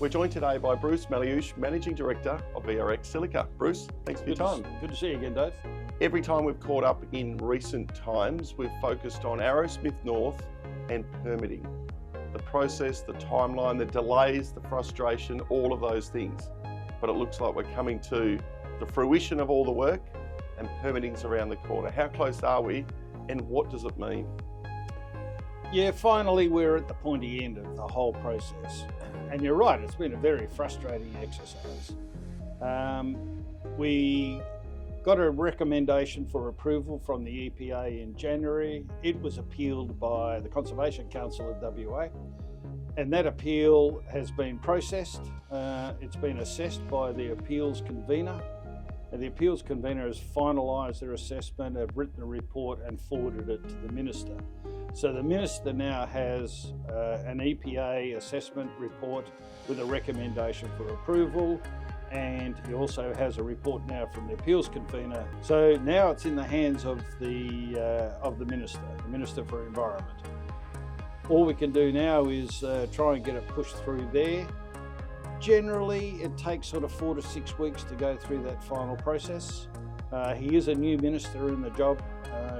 We're joined today by Bruce Maluish, Managing Director of VRX Silica. Bruce, thanks for your time. Good to see you again, Dave. Every time we've caught up in recent times, we've focused on Arrowsmith North and permitting. The process, the timeline, the delays, the frustration, all of those things. But it looks like we're coming to the fruition of all the work and permitting's around the corner. How close are we and what does it mean? Yeah, finally we're at the pointy end of the whole process. And you're right, it's been a very frustrating exercise. We got a recommendation for approval from the EPA in January. It was appealed by the Conservation Council of WA, and that appeal has been processed. It's been assessed by the appeals convener, and the appeals convener has finalised their assessment, have written a report and forwarded it to the Minister. So the Minister now has an EPA assessment report with a recommendation for approval, and he also has a report now from the appeals convener. So now it's in the hands of the Minister for Environment. All we can do now is try and get it pushed through there. Generally, it takes sort of 4 to 6 weeks to go through that final process. He is a new minister in the job.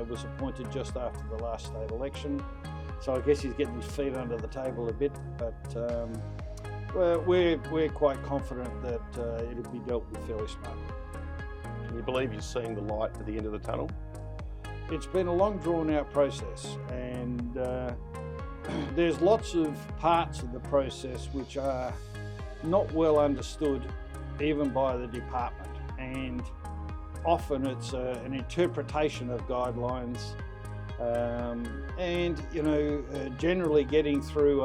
Was appointed just after the last state election, so I guess he's getting his feet under the table a bit, but we're quite confident that it'll be dealt with fairly smartly. Can you believe you're seeing the light at the end of the tunnel? It's been a long drawn out process, and there's lots of parts of the process which are not well understood even by the department, and often it's an interpretation of guidelines, and generally getting through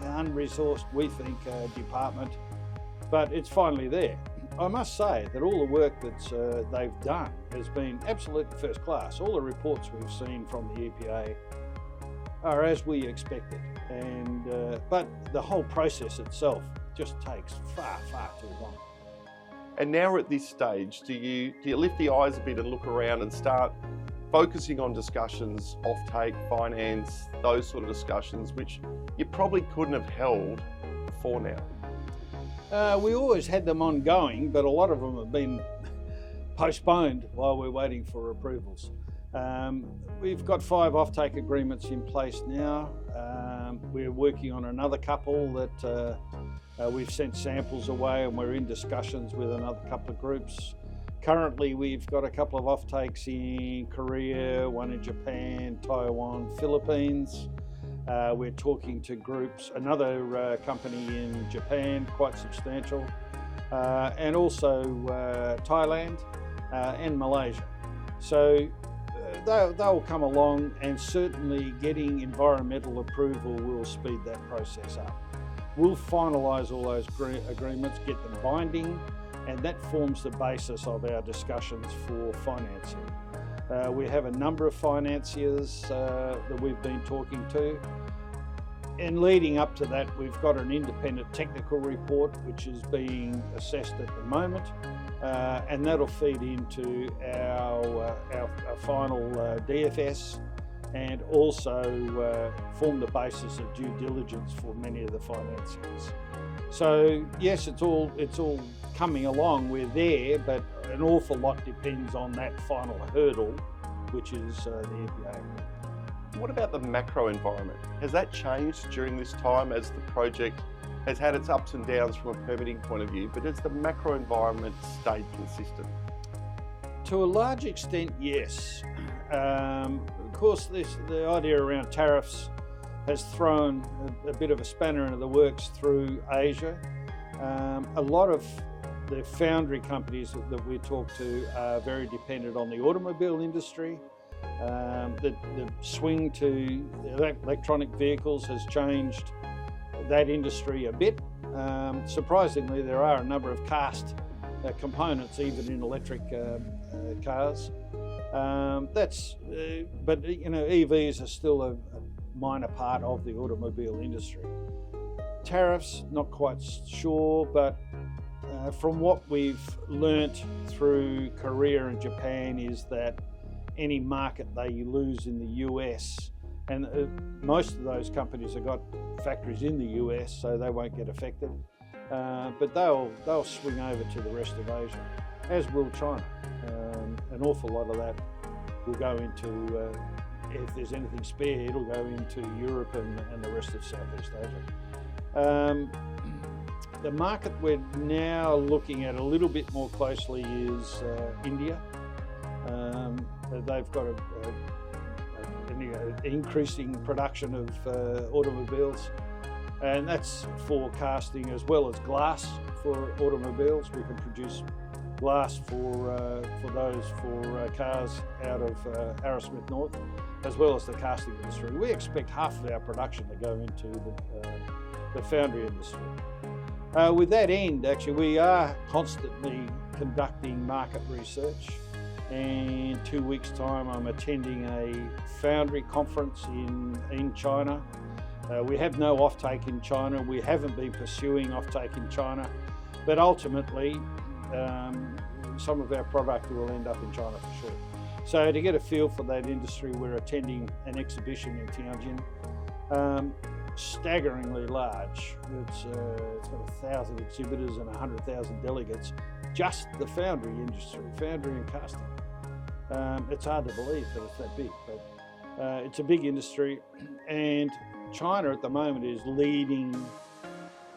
unresourced, we think, department, but it's finally there. I must say that all the work that they've done has been absolutely first class. All the reports we've seen from the EPA are as we expected, and but the whole process itself just takes far too long. And now we're at this stage, do you lift the eyes a bit and look around and start focusing on discussions, offtake, finance, those sort of discussions, which you probably couldn't have held before now? We always had them ongoing, but a lot of them have been postponed while we're waiting for approvals. We've got 5 offtake agreements in place now. We're working on another couple that we've sent samples away, and we're in discussions with another couple of groups. Currently, we've got a couple of offtakes in Korea, one in Japan, Taiwan, Philippines. We're talking to groups, another company in Japan, quite substantial, and also Thailand and Malaysia. So they'll come along, and certainly getting environmental approval will speed that process up. We'll finalise all those agreements, get them binding, and that forms the basis of our discussions for financing. We have a number of financiers that we've been talking to, and leading up to that, we've got an independent technical report which is being assessed at the moment, and that'll feed into our final DFS, and also form the basis of due diligence for many of the financiers. So yes, it's all coming along, we're there, but an awful lot depends on that final hurdle, which is the EPA. What about the macro environment? Has that changed during this time as the project has had its ups and downs from a permitting point of view, but has the macro environment stayed consistent? To a large extent, yes. Of course, the idea around tariffs has thrown a bit of a spanner into the works through Asia. A lot of the foundry companies that we talk to are very dependent on the automobile industry. The swing to electronic vehicles has changed that industry a bit. Surprisingly, there are a number of cast components even in electric cars. But EVs are still a minor part of the automobile industry. Tariffs, not quite sure, but from what we've learnt through Korea and Japan is that any market they lose in the US And most of those companies have got factories in the US, so they won't get affected. But they'll swing over to the rest of Asia, as will China. An awful lot of that will go into, if there's anything spare, it'll go into Europe and the rest of Southeast Asia. The market we're now looking at a little bit more closely is India. They've got an increasing production of automobiles, and that's for casting as well as glass for automobiles. We can produce glass for cars out of Arrowsmith North, as well as the casting industry. We expect half of our production to go into the foundry industry. With that end, actually, we are constantly conducting market research, and in 2 weeks' time I'm attending a foundry conference in China. We have no offtake in China. We haven't been pursuing offtake in China, but ultimately some of our product will end up in China for sure. So to get a feel for that industry, we're attending an exhibition in Tianjin. Staggeringly large. It's got 1,000 exhibitors and 100,000 delegates. Just the foundry industry, foundry and casting. It's hard to believe that it's that big, but it's a big industry, and China at the moment is leading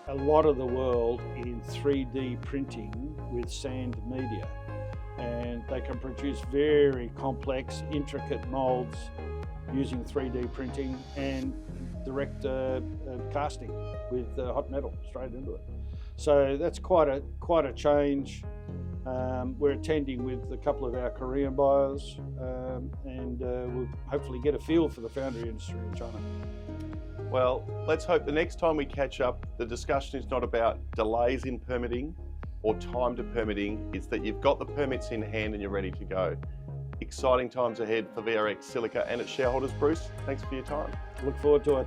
a lot of the world in 3D printing with sand media, and they can produce very complex, intricate molds using 3D printing and direct casting with hot metal straight into it. So that's quite a change. We're attending with a couple of our Korean buyers, and we'll hopefully get a feel for the foundry industry in China. Well, let's hope the next time we catch up, the discussion is not about delays in permitting or time to permitting. It's that you've got the permits in hand and you're ready to go. Exciting times ahead for VRX, Silica and its shareholders. Bruce, thanks for your time. Look forward to it.